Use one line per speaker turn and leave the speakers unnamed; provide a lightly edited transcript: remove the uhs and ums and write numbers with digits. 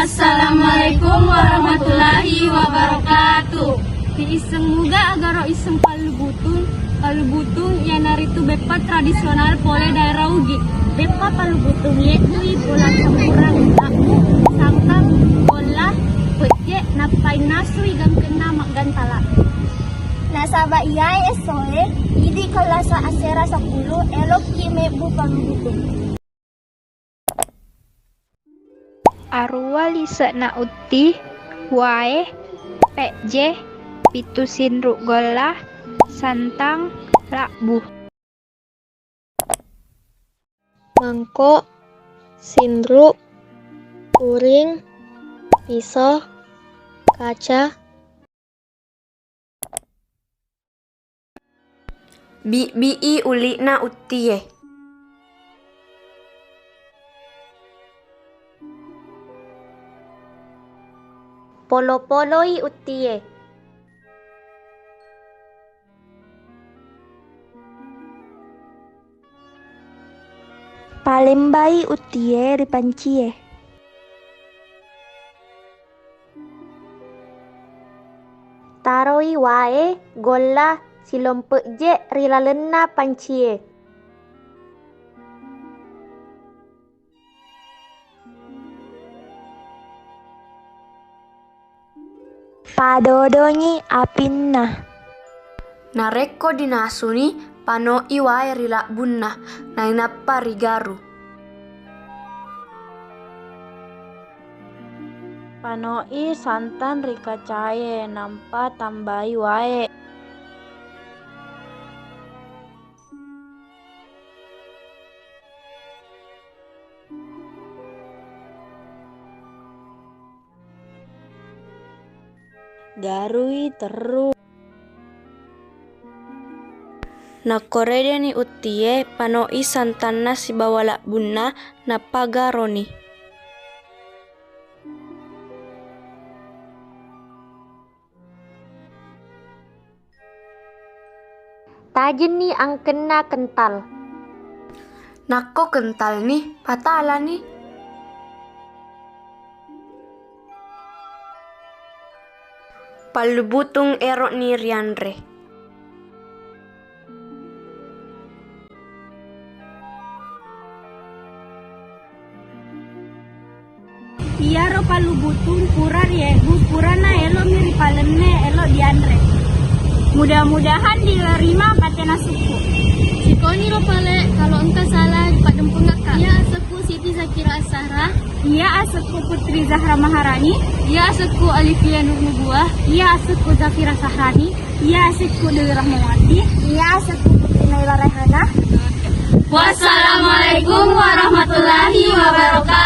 Assalamualaikum warahmatullahi wabarakatuh.
Di iseng muga agaro iseng palubutung ya naritu bepa tradisional pole daerah ugi. Bepa palubutung yetui bola campuran aku sangkang bola pece napai nasui gang kena mak gantala.
Nasaba iyay esoe idi kalasa asera 10 elok kime bu palubutung.
Arua lisa na uti wae pj pitu sinruk golah santang lakbuh
mangkok sindruk uring pisau kaca
Bi uli na utie.
polo-poloi utie
Palembai utie ripancie. Taroi wae golla silompe je rilalena pancie. Padodonyi apinna.
Nareko dinasuni pano iwae rilak bunna nainappa rigaru.
panoi santan rika caye nampa tambai wae garui terus
Nakorede ni utie panoi santanna si bawalak bunna nappa garoni.
Tajeni angkena kental.
Nako kental nih, patala nih. Palubutung erok ni rianre.
Iya ro palubutung purar ye purana elo mirip palenne elo dianre. Mudah-mudahan dilerima patena suku.
sikoni lo pale kalau engkau salah padem pengakak
Iya
aseku Siti Zakira Asara
Iya asepku Putri Zahra Maharani.
ya aseku Alifia Nur Nubuah
Iya asepku Zafira Sahrani. Iya asepku Dewi Rahmawati.
Iya seku Putri Naila Rehana.
Wassalamualaikum warahmatullahi wabarakatuh.